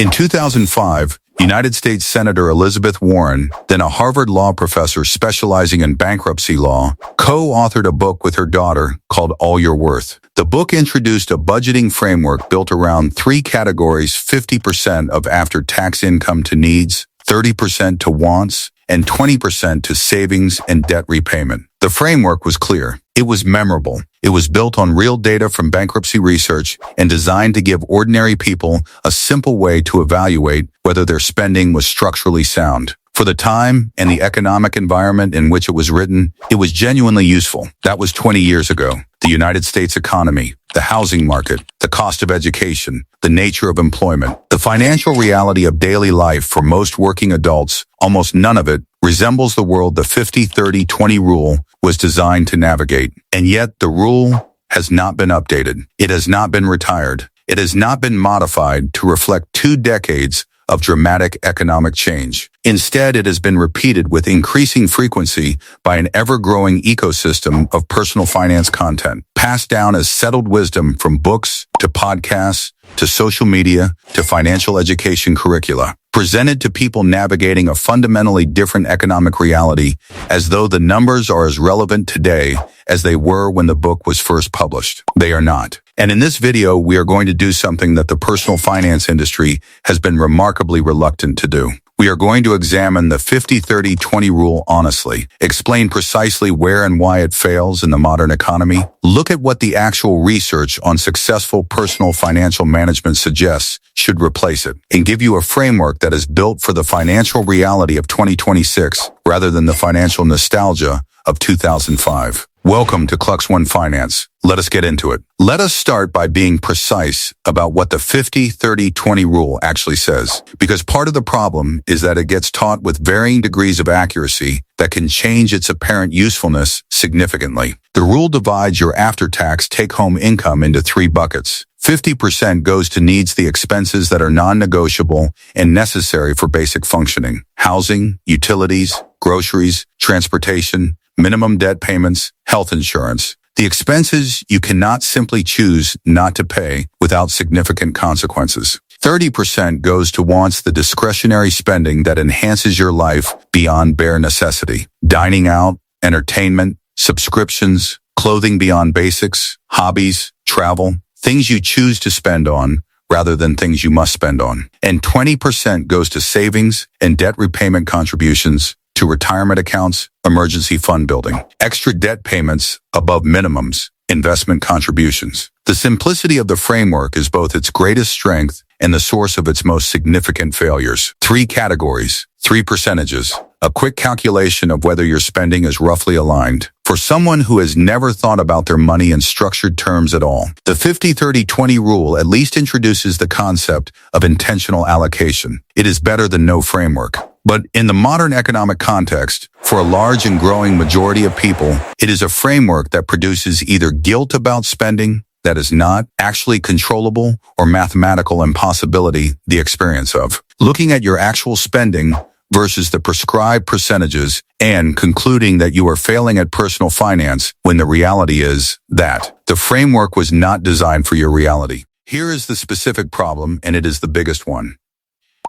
In 2005, United States Senator Elizabeth Warren, then a Harvard law professor specializing in bankruptcy law, co-authored a book with her daughter called All You're Worth. The book introduced a budgeting framework built around three categories: 50% of after-tax income to needs, 30% to wants, and 20% to savings and debt repayment. The framework was clear. It was memorable. It was built on real data from bankruptcy research and designed to give ordinary people a simple way to evaluate whether their spending was structurally sound. For the time and the economic environment in which it was written, it was genuinely useful. That was 20 years ago. The United States economy, the housing market, the cost of education, the nature of employment, the financial reality of daily life for most working adults, almost none of it resembles the world the 50-30-20 rule was designed to navigate. And yet the rule has not been updated. It has not been retired. It has not been modified to reflect 2 decades of dramatic economic change. Instead, it has been repeated with increasing frequency by an ever-growing ecosystem of personal finance content, passed down as settled wisdom from books to podcasts to social media to financial education curricula, presented to people navigating a fundamentally different economic reality as though the numbers are as relevant today as they were when the book was first published. They are not. And in this video, we are going to do something that the personal finance industry has been remarkably reluctant to do. We are going to examine the 50-30-20 rule honestly, explain precisely where and why it fails in the modern economy, look at what the actual research on successful personal financial management suggests should replace it, and give you a framework that is built for the financial reality of 2026 rather than the financial nostalgia of 2005. Welcome to Klux One Finance. Let us get into it. Let us start by being precise about what the 50-30-20 rule actually says, because part of the problem is that it gets taught with varying degrees of accuracy that can change its apparent usefulness significantly. The rule divides your after-tax take-home income into 3 buckets. 50% goes to needs, the expenses that are non-negotiable and necessary for basic functioning: housing, utilities, groceries, transportation, minimum debt payments, health insurance. The expenses you cannot simply choose not to pay without significant consequences. 30% goes to wants, the discretionary spending that enhances your life beyond bare necessity: dining out, entertainment, subscriptions, clothing beyond basics, hobbies, travel, things you choose to spend on rather than things you must spend on. And 20% goes to savings and debt repayment contributions to retirement accounts, emergency fund building, extra debt payments above minimums, investment contributions. The simplicity of the framework is both its greatest strength and the source of its most significant failures. 3 categories, 3 percentages, a quick calculation of whether your spending is roughly aligned. For someone who has never thought about their money in structured terms at all, the 50-30-20 rule at least introduces the concept of intentional allocation. It is better than no framework. But in the modern economic context, for a large and growing majority of people, it is a framework that produces either guilt about spending that is not actually controllable or mathematical impossibility the experience of. Looking at your actual spending versus the prescribed percentages and concluding that you are failing at personal finance when the reality is that the framework was not designed for your reality. Here is the specific problem, and it is the biggest one: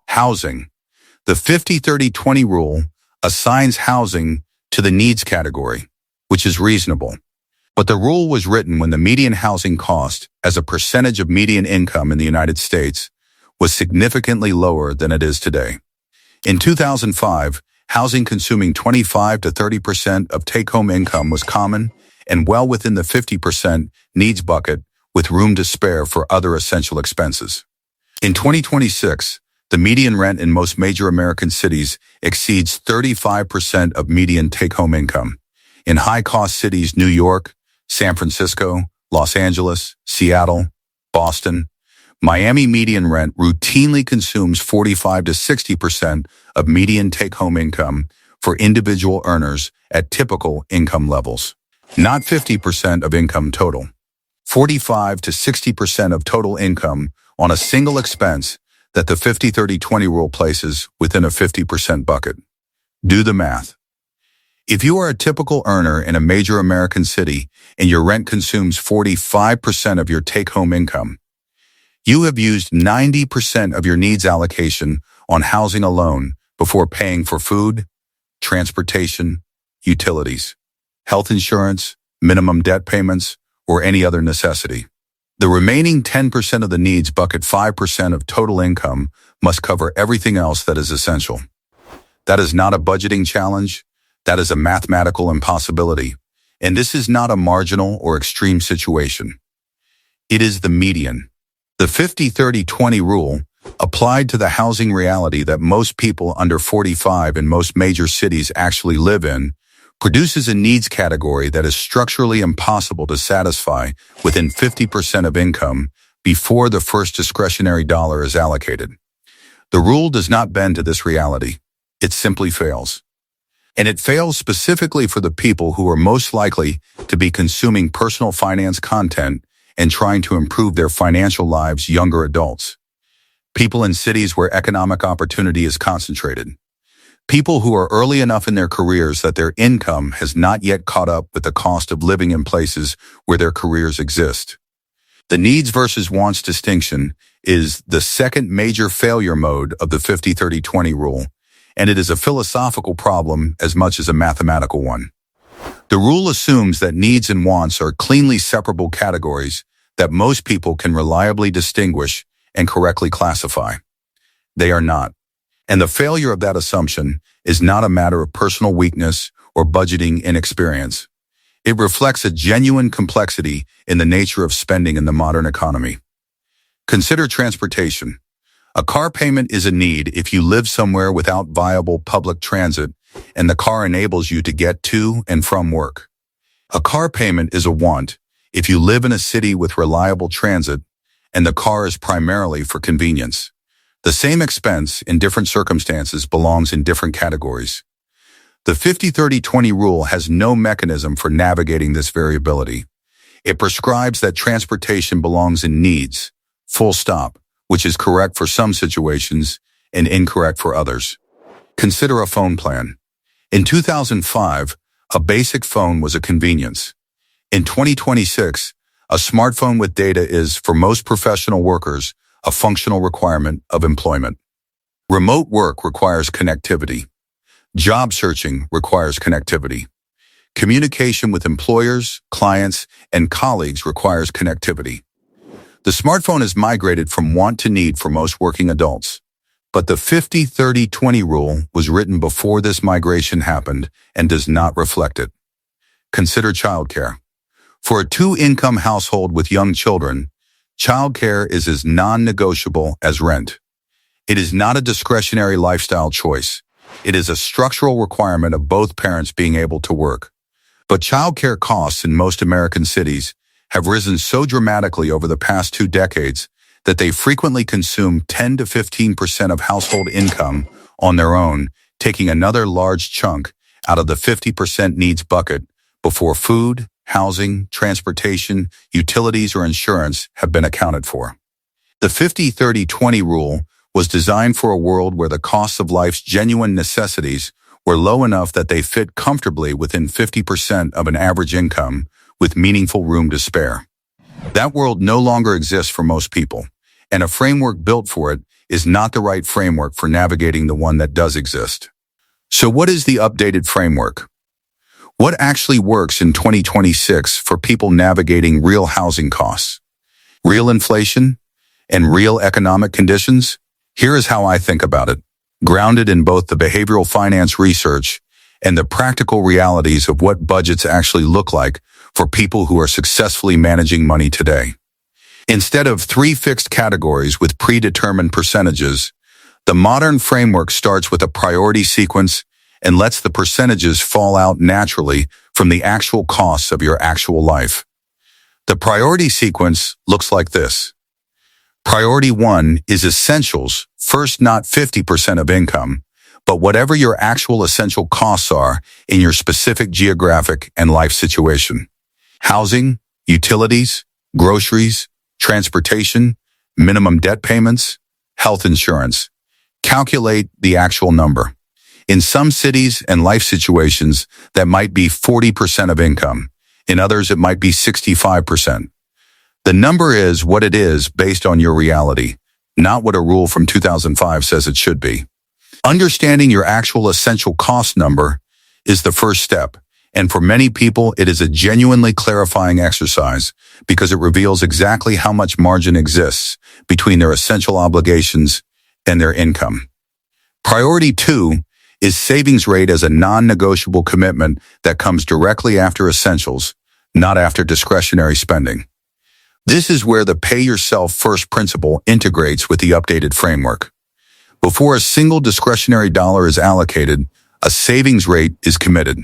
housing. The 50-30-20 rule assigns housing to the needs category, which is reasonable. But the rule was written when the median housing cost as a percentage of median income in the United States was significantly lower than it is today. In 2005, housing consuming 25-30% of take-home income was common and well within the 50% needs bucket, with room to spare for other essential expenses. In 2026, the median rent in most major American cities exceeds 35% of median take-home income. In high-cost cities, New York, San Francisco, Los Angeles, Seattle, Boston, Miami, median rent routinely consumes 45-60% of median take-home income for individual earners at typical income levels. Not 50% of income total. 45-60% of total income on a single expense that the 50-30-20 rule places within a 50% bucket. Do the math. If you are a typical earner in a major American city and your rent consumes 45% of your take-home income, You have used 90% of your needs allocation on housing alone before paying for food, transportation, utilities, health insurance, minimum debt payments, or any other necessity. The remaining 10% of the needs bucket, 5% of total income, must cover everything else that is essential. That is not a budgeting challenge. That is a mathematical impossibility. And this is not a marginal or extreme situation. It is the median. The 50-30-20 rule, applied to the housing reality that most people under 45 in most major cities actually live in, produces a needs category that is structurally impossible to satisfy within 50% of income before the first discretionary dollar is allocated. The rule does not bend to this reality. It simply fails. And it fails specifically for the people who are most likely to be consuming personal finance content and trying to improve their financial lives, younger adults. People in cities where economic opportunity is concentrated. People who are early enough in their careers that their income has not yet caught up with the cost of living in places where their careers exist. The needs versus wants distinction is the second major failure mode of the 50-30-20 rule, and it is a philosophical problem as much as a mathematical one. The rule assumes that needs and wants are cleanly separable categories that most people can reliably distinguish and correctly classify. They are not. And the failure of that assumption is not a matter of personal weakness or budgeting inexperience. It reflects a genuine complexity in the nature of spending in the modern economy. Consider transportation. A car payment is a need if you live somewhere without viable public transit and the car enables you to get to and from work. A car payment is a want if you live in a city with reliable transit and the car is primarily for convenience. The same expense in different circumstances belongs in different categories. The 50-30-20 rule has no mechanism for navigating this variability. It prescribes that transportation belongs in needs, full stop, which is correct for some situations and incorrect for others. Consider a phone plan. In 2005, a basic phone was a convenience. In 2026, a smartphone with data is, for most professional workers, a functional requirement of employment. Remote work requires connectivity. Job searching requires connectivity. Communication with employers, clients, and colleagues requires connectivity. The smartphone has migrated from want to need for most working adults. But the 50-30-20 rule was written before this migration happened and does not reflect it. Consider childcare. For a two-income household with young children, childcare is as non-negotiable as rent. It is not a discretionary lifestyle choice. It is a structural requirement of both parents being able to work. But childcare costs in most American cities have risen so dramatically over the past 2 decades that they frequently consume 10 to 15% of household income on their own, taking another large chunk out of the 50% needs bucket before food, housing, transportation, utilities, or insurance have been accounted for. The 50-30-20 rule was designed for a world where the costs of life's genuine necessities were low enough that they fit comfortably within 50% of an average income with meaningful room to spare. That world no longer exists for most people, and a framework built for it is not the right framework for navigating the one that does exist. So what is the updated framework? What actually works in 2026 for people navigating real housing costs, real inflation, and real economic conditions? Here is how I think about it, grounded in both the behavioral finance research and the practical realities of what budgets actually look like for people who are successfully managing money today. Instead of 3 fixed categories with predetermined percentages, the modern framework starts with a priority sequence and lets the percentages fall out naturally from the actual costs of your actual life. The priority sequence looks like this. Priority 1 is essentials, first not 50% of income, but whatever your actual essential costs are in your specific geographic and life situation. Housing, utilities, groceries, transportation, minimum debt payments, health insurance. Calculate the actual number. In some cities and life situations, that might be 40% of income. In others, it might be 65%. The number is what it is based on your reality, not what a rule from 2005 says it should be. Understanding your actual essential cost number is the first step, and for many people, it is a genuinely clarifying exercise because it reveals exactly how much margin exists between their essential obligations and their income. Priority 2 is savings rate as a non-negotiable commitment that comes directly after essentials, not after discretionary spending. This is where the pay yourself first principle integrates with the updated framework. Before a single discretionary dollar is allocated, a savings rate is committed.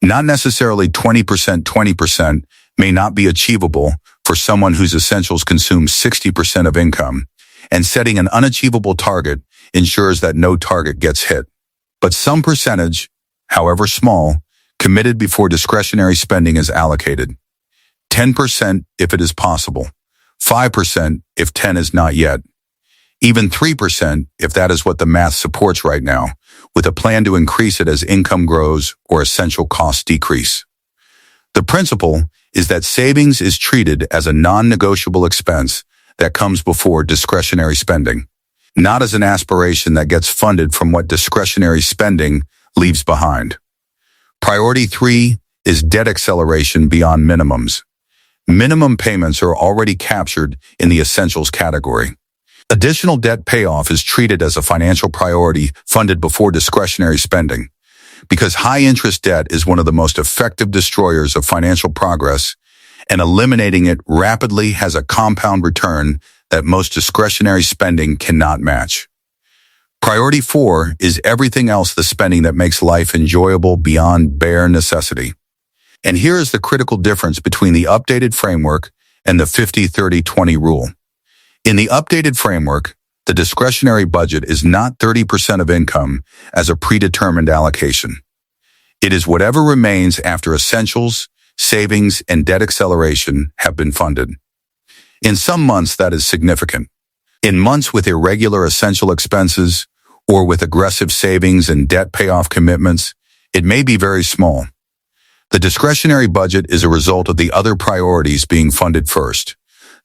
Not necessarily 20% may not be achievable for someone whose essentials consume 60% of income, and setting an unachievable target ensures that no target gets hit. But some percentage, however small, committed before discretionary spending is allocated. 10% if it is possible, 5% if 10 is not yet, even 3% if that is what the math supports right now, with a plan to increase it as income grows or essential costs decrease. The principle is that savings is treated as a non-negotiable expense that comes before discretionary spending, not as an aspiration that gets funded from what discretionary spending leaves behind. Priority 3 is debt acceleration beyond minimums. Minimum payments are already captured in the essentials category. Additional debt payoff is treated as a financial priority funded before discretionary spending, because high-interest debt is one of the most effective destroyers of financial progress, and eliminating it rapidly has a compound return that most discretionary spending cannot match. Priority 4 is everything else, the spending that makes life enjoyable beyond bare necessity. And here is the critical difference between the updated framework and the 50-30-20 rule. In the updated framework, the discretionary budget is not 30% of income as a predetermined allocation. It is whatever remains after essentials, savings, and debt acceleration have been funded. In some months, that is significant. In months with irregular essential expenses or with aggressive savings and debt payoff commitments, it may be very small. The discretionary budget is a result of the other priorities being funded first,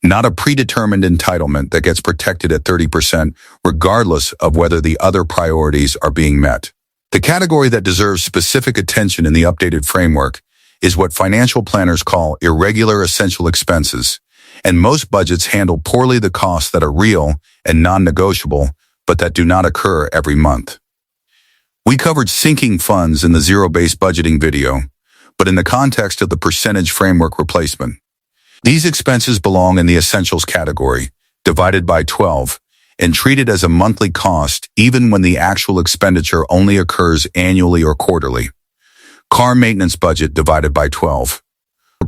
not a predetermined entitlement that gets protected at 30% regardless of whether the other priorities are being met. The category that deserves specific attention in the updated framework is what financial planners call irregular essential expenses, and most budgets handle poorly the costs that are real and non-negotiable, but that do not occur every month. We covered sinking funds in the zero-based budgeting video, but in the context of the percentage framework replacement. These expenses belong in the essentials category, divided by 12, and treated as a monthly cost even when the actual expenditure only occurs annually or quarterly. Car maintenance budget divided by 12.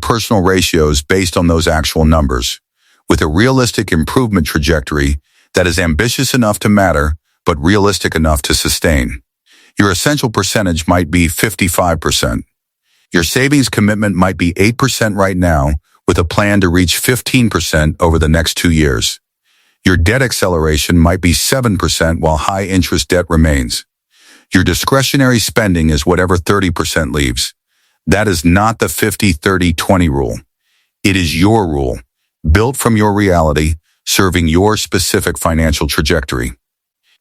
Personal ratios based on those actual numbers, with a realistic improvement trajectory that is ambitious enough to matter, but realistic enough to sustain. Your essential percentage might be 55%. Your savings commitment might be 8% right now, with a plan to reach 15% over the next 2 years. Your debt acceleration might be 7% while high-interest debt remains. Your discretionary spending is whatever 30% leaves. That is not the 50-30-20 rule. It is your rule, built from your reality, serving your specific financial trajectory.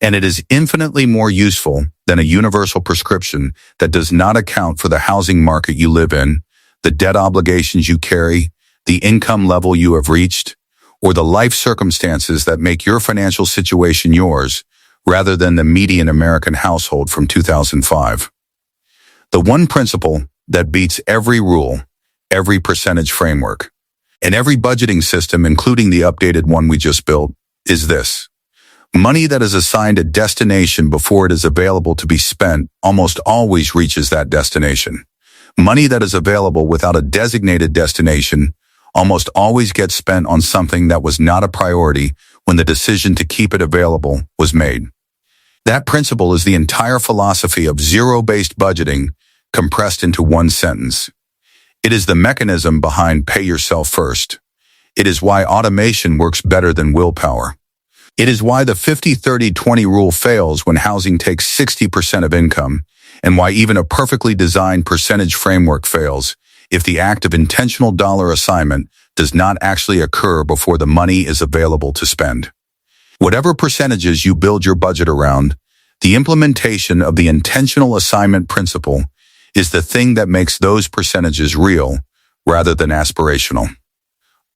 And it is infinitely more useful than a universal prescription that does not account for the housing market you live in, the debt obligations you carry, the income level you have reached, or the life circumstances that make your financial situation yours, rather than the median American household from 2005. The one principle that beats every rule, every percentage framework, and every budgeting system, including the updated one we just built, is this. Money that is assigned a destination before it is available to be spent almost always reaches that destination. Money that is available without a designated destination almost always gets spent on something that was not a priority when the decision to keep it available was made. That principle is the entire philosophy of zero-based budgeting compressed into one sentence. It is the mechanism behind pay yourself first. It is why automation works better than willpower. It is why the 50-30-20 rule fails when housing takes 60% of income, and why even a perfectly designed percentage framework fails if the act of intentional dollar assignment does not actually occur before the money is available to spend. Whatever percentages you build your budget around, the implementation of the intentional assignment principle is the thing that makes those percentages real rather than aspirational.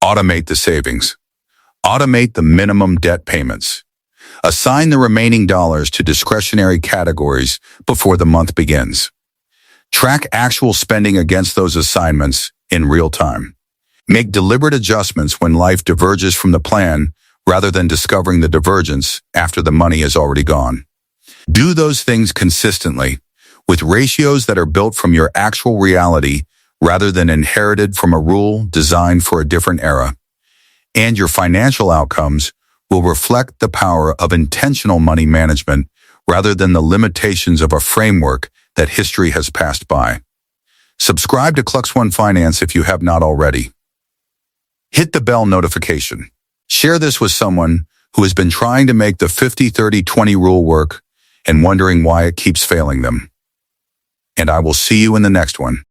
Automate the savings. Automate the minimum debt payments. Assign the remaining dollars to discretionary categories before the month begins. Track actual spending against those assignments in real time. Make deliberate adjustments when life diverges from the plan rather than discovering the divergence after the money is already gone. Do those things consistently, with ratios that are built from your actual reality rather than inherited from a rule designed for a different era. And your financial outcomes will reflect the power of intentional money management rather than the limitations of a framework that history has passed by. Subscribe to Klux One Finance if you have not already. Hit the bell notification. Share this with someone who has been trying to make the 50-30-20 rule work and wondering why it keeps failing them. And I will see you in the next one.